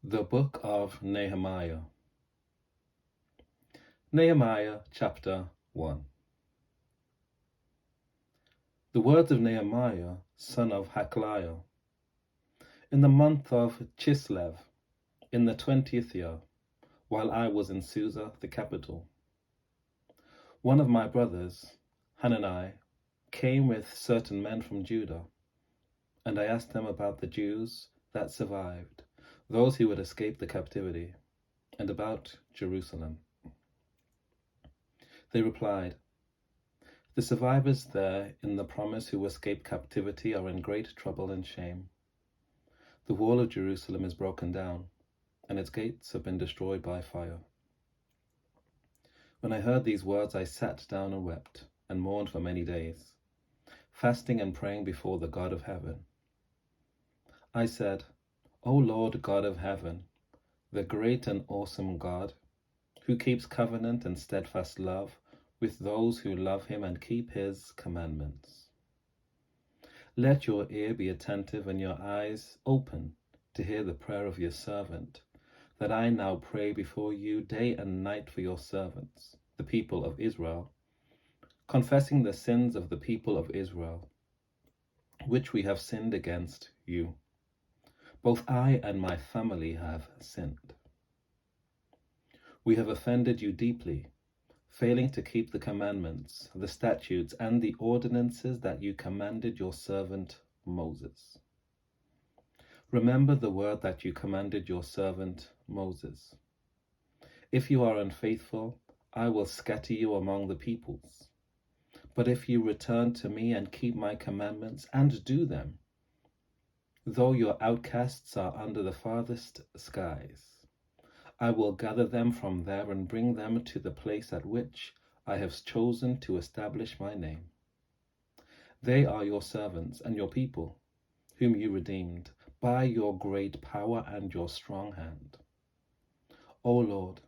The Book of Nehemiah. Nehemiah Chapter 1. The words of Nehemiah, son of Hakaliah. In the month of Chislev, in the 20th year, while I was in Susa, the capital, one of my brothers, Hanani, came with certain men from Judah, and I asked them about the Jews that survived, those who had escaped the captivity, and about Jerusalem. They replied, "The survivors there in the promise who escaped captivity are in great trouble and shame. The wall of Jerusalem is broken down, and its gates have been destroyed by fire." When I heard these words, I sat down and wept, and mourned for many days, fasting and praying before the God of heaven. I said, "O Lord God of heaven, the great and awesome God, who keeps covenant and steadfast love with those who love him and keep his commandments. Let your ear be attentive and your eyes open to hear the prayer of your servant, that I now pray before you day and night for your servants, the people of Israel, confessing the sins of the people of Israel, which we have sinned against you. Both I and my family have sinned. We have offended you deeply, failing to keep the commandments, the statutes, and the ordinances that you commanded your servant Moses. Remember the word that you commanded your servant Moses. If you are unfaithful, I will scatter you among the peoples. But if you return to me and keep my commandments and do them, though your outcasts are under the farthest skies, I will gather them from there and bring them to the place at which I have chosen to establish my name. They are your servants and your people, whom you redeemed by your great power and your strong hand. O Lord,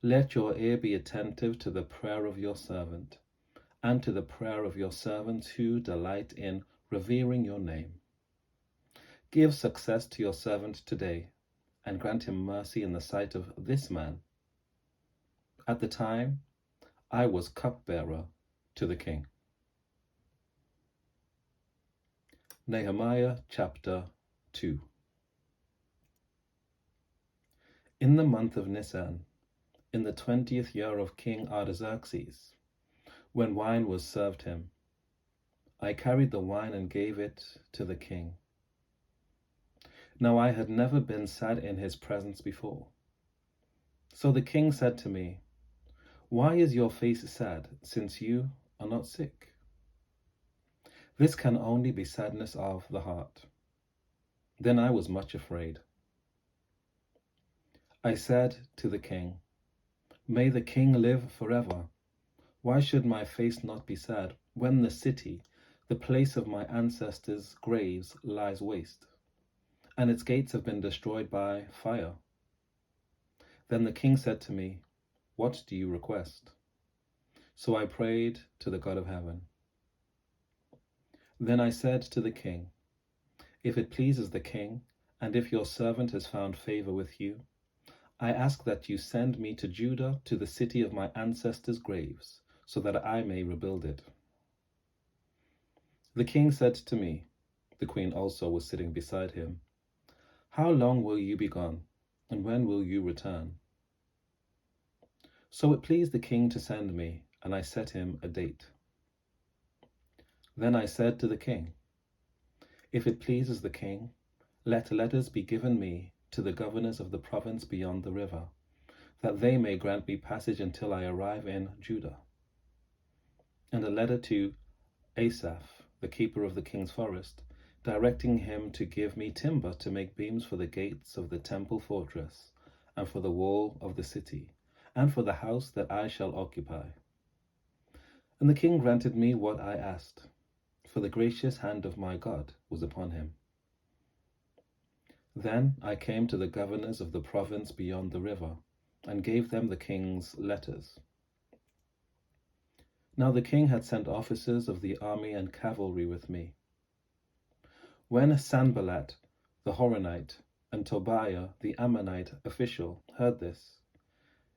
let your ear be attentive to the prayer of your servant, and to the prayer of your servants who delight in revering your name. Give success to your servant today, and grant him mercy in the sight of this man. At the time, I was cupbearer to the king. Nehemiah chapter 2. In the month of Nisan, in the 20th year of King Artaxerxes, when wine was served him, I carried the wine and gave it to the king. Now I had never been sad in his presence before. So the king said to me, "Why is your face sad, since you are not sick?" This can only be sadness of the heart. Then I was much afraid. I said to the king, "May the king live forever. Why should my face not be sad when the city, the place of my ancestors' graves, lies waste, and its gates have been destroyed by fire?" Then the king said to me, "What do you request?" So I prayed to the God of heaven. Then I said to the king, "If it pleases the king, and if your servant has found favor with you, I ask that you send me to Judah, to the city of my ancestors' graves, so that I may rebuild it." The king said to me, the queen also was sitting beside him, "How long will you be gone, and when will you return?" So it pleased the king to send me, and I set him a date. Then I said to the king, "If it pleases the king, let letters be given me to the governors of the province beyond the river, that they may grant me passage until I arrive in Judah. And a letter to Asaph, the keeper of the king's forest, directing him to give me timber to make beams for the gates of the temple fortress, and for the wall of the city, and for the house that I shall occupy." And the king granted me what I asked, for the gracious hand of my God was upon him. Then I came to the governors of the province beyond the river, and gave them the king's letters. Now the king had sent officers of the army and cavalry with me. When Sanballat the Horonite, and Tobiah the Ammonite official heard this,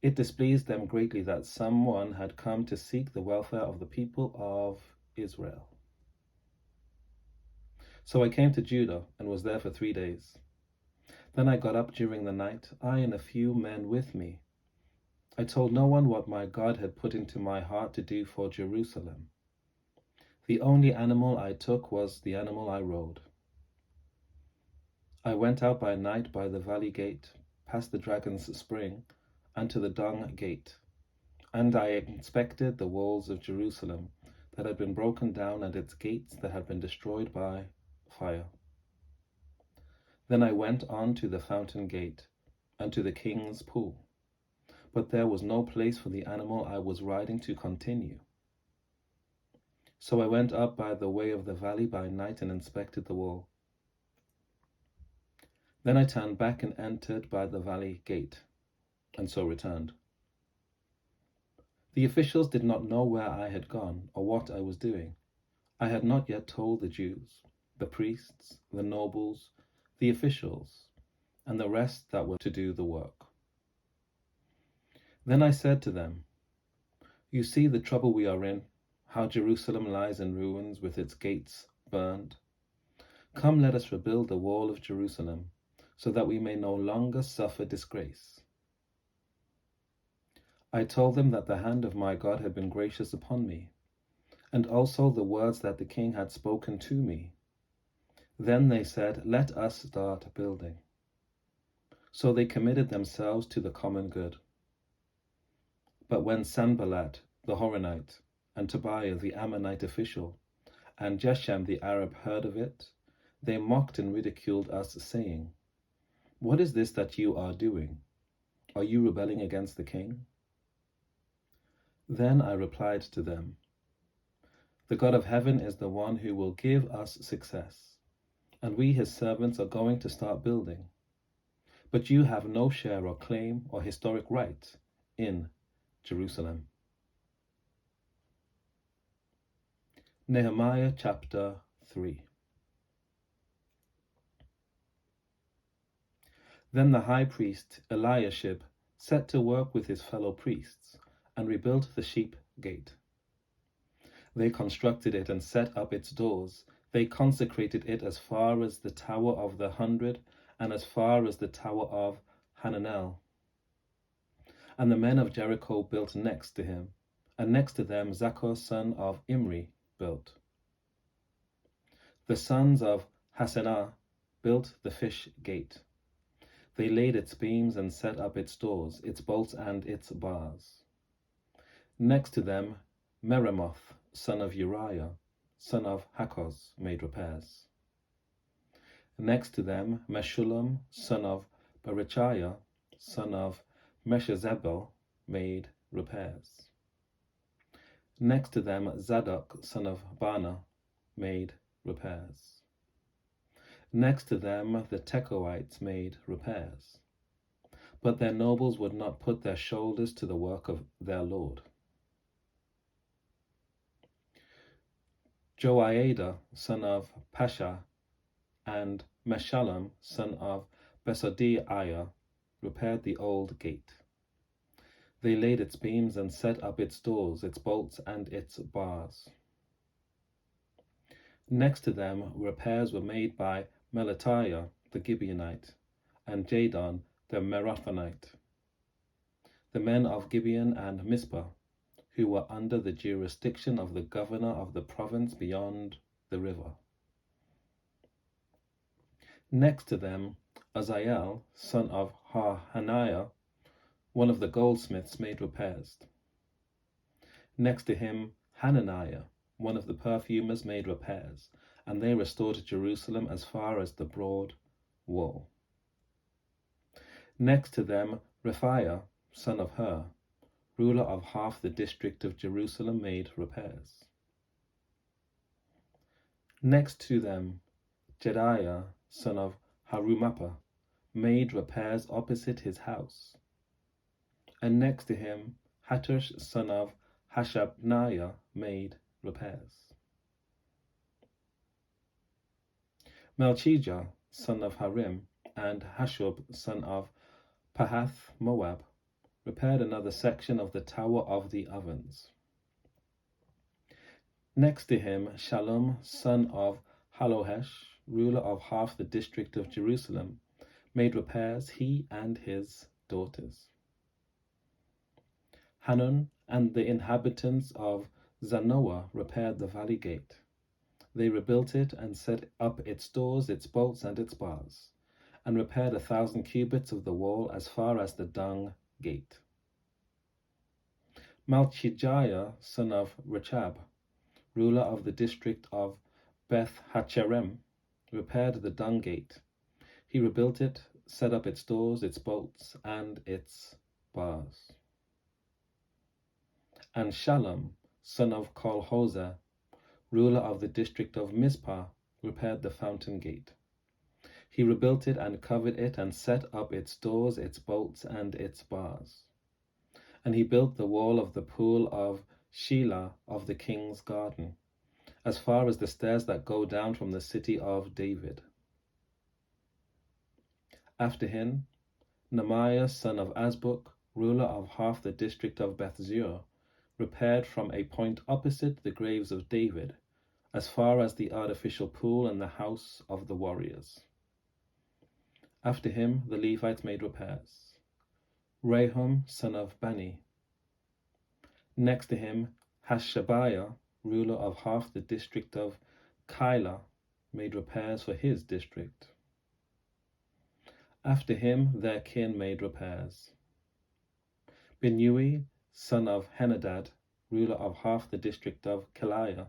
it displeased them greatly that someone had come to seek the welfare of the people of Israel. So I came to Judah and was there for 3 days. Then I got up during the night, I and a few men with me. I told no one what my God had put into my heart to do for Jerusalem. The only animal I took was the animal I rode. I went out by night by the valley gate, past the dragon's spring, and to the dung gate. And I inspected the walls of Jerusalem that had been broken down and its gates that had been destroyed by fire. Then I went on to the fountain gate and to the king's pool, but there was no place for the animal I was riding to continue. So I went up by the way of the valley by night and inspected the wall. Then I turned back and entered by the valley gate, and so returned. The officials did not know where I had gone or what I was doing. I had not yet told the Jews, the priests, the nobles, the officials, and the rest that were to do the work. Then I said to them, you see the trouble we are in, how Jerusalem lies in ruins with its gates burned. Come, let us rebuild the wall of Jerusalem, so that we may no longer suffer disgrace. I told them that the hand of my God had been gracious upon me, and also the words that the king had spoken to me. Then they said, let us start building. So they committed themselves to the common good. But when Sanballat the Horonite, and Tobiah the Ammonite official, and Geshem the Arab heard of it, they mocked and ridiculed us, saying, what is this that you are doing? Are you rebelling against the king? Then I replied to them, the God of heaven is the one who will give us success, and we his servants are going to start building. But you have no share or claim or historic right in Jerusalem. Nehemiah chapter 3. Then the high priest Eliashib set to work with his fellow priests and rebuilt the sheep gate. They constructed it and set up its doors. They consecrated it as far as the Tower of the 100 and as far as the Tower of Hananel. And the men of Jericho built next to him, and next to them Zaccur son of Imri built. The sons of Hassenaah built the fish gate. They laid its beams and set up its doors, its bolts and its bars. Next to them Meremoth son of Uriah, son of Hakkoz, made repairs. Next to them Meshullam son of Berechiah, son of Meshezabel, made repairs. Next to them Zadok son of Bana made repairs. Next to them the Tekoites made repairs. But their nobles would not put their shoulders to the work of their Lord. Joiada son of Pasha and Meshullam son of Besodiah repaired the old gate. They laid its beams and set up its doors, its bolts and its bars. Next to them repairs were made by Melatiah the Gibeonite and Jadon the Merathonite, the men of Gibeon and Mizpah, who were under the jurisdiction of the governor of the province beyond the river. Next to them Uzziel, son of Harhaniah, one of the goldsmiths, made repairs. Next to him Hananiah, one of the perfumers, made repairs, and they restored Jerusalem as far as the broad wall. Next to them Rephaiah, son of Hur, ruler of half the district of Jerusalem, made repairs. Next to them Jedaiah, son of Harumappa, made repairs opposite his house. And next to him Hattush, son of Hashabniah, made repairs. Melchijah, son of Harim, and Hashub, son of Pahath Moab, repaired another section of the Tower of the Ovens. Next to him, Shallum, son of Halohesh, ruler of half the district of Jerusalem, made repairs, he and his daughters. Hanun and the inhabitants of Zanoah repaired the valley gate. They rebuilt it and set up its doors, its bolts, and its bars, and repaired 1,000 cubits of the wall as far as the dung gate. Malchijah, son of Rechab, ruler of the district of Beth Hacherem, repaired the dung gate. He rebuilt it, set up its doors, its bolts, and its bars. And Shallum, son of Kolhozer, ruler of the district of Mizpah, repaired the fountain gate. He rebuilt it and covered it and set up its doors, its bolts, and its bars. And he built the wall of the pool of Shelah of the king's garden, as far as the stairs that go down from the city of David. After him, Nehemiah, son of Azbuk, ruler of half the district of Bethzur, repaired from a point opposite the graves of David, as far as the artificial pool and the house of the warriors. After him, the Levites made repairs. Rehum, son of Bani. Next to him, Hashabiah, ruler of half the district of Keilah, made repairs for his district. After him, their kin made repairs. Binnui, son of Henadad, ruler of half the district of Keilah.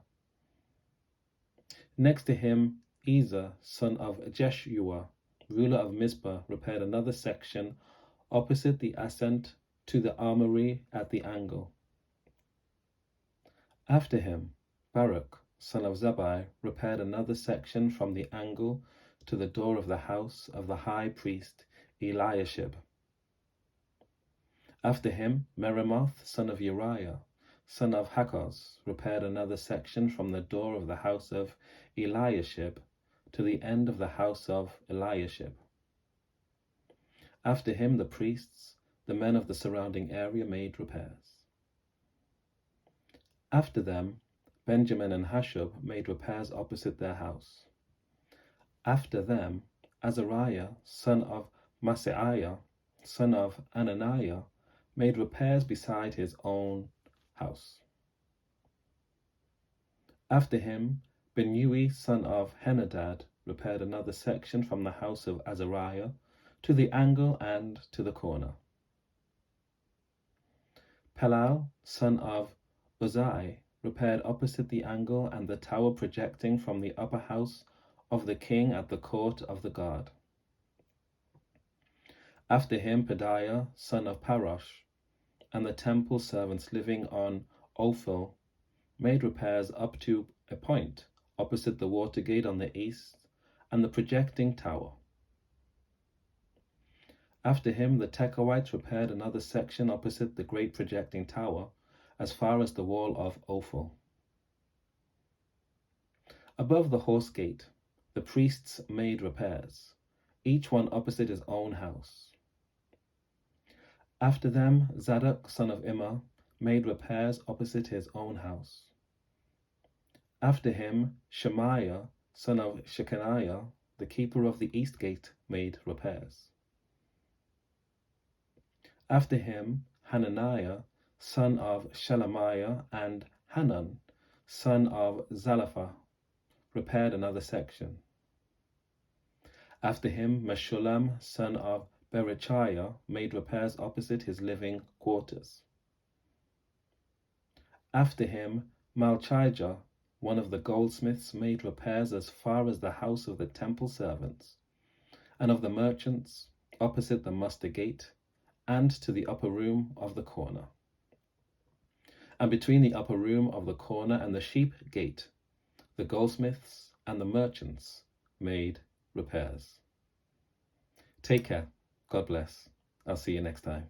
Next to him, Ezer, son of Jeshua, ruler of Mizpah, repaired another section opposite the ascent to the armory at the angle. After him, Baruch, son of Zabbai, repaired another section from the angle to the door of the house of the high priest Eliashib. After him, Meremoth, son of Uriah, son of Hakkoz, repaired another section from the door of the house of Eliashib to the end of the house of Eliashib. After him, the priests, the men of the surrounding area, made repairs. After them, Benjamin and Hashub made repairs opposite their house. After them, Azariah, son of Maaseiah, son of Ananiah, made repairs beside his own house. After him, Binnui, son of Henadad, repaired another section from the house of Azariah to the angle and to the corner. Pelal, son of Uzai, repaired opposite the angle and the tower projecting from the upper house of the king at the court of the guard. After him, Pedaiah, son of Parosh, and the temple servants living on Ophel made repairs up to a point opposite the water gate on the east and the projecting tower. After him, the Tekoites repaired another section opposite the great projecting tower as far as the wall of Ophel. Above the horse gate, the priests made repairs, each one opposite his own house. After them, Zadok, son of Immer, made repairs opposite his own house. After him, Shemaiah, son of Shechaniah, the keeper of the east gate, made repairs. After him, Hananiah, son of Shelemiah, and Hanan, son of Zalaphah, repaired another section. After him, Meshullam, son of Berechiah, made repairs opposite his living quarters. After him, Malchijah, one of the goldsmiths, made repairs as far as the house of the temple servants and of the merchants opposite the muster gate and to the upper room of the corner. And between the upper room of the corner and the sheep gate, the goldsmiths and the merchants made repairs. Take care. God bless. I'll see you next time.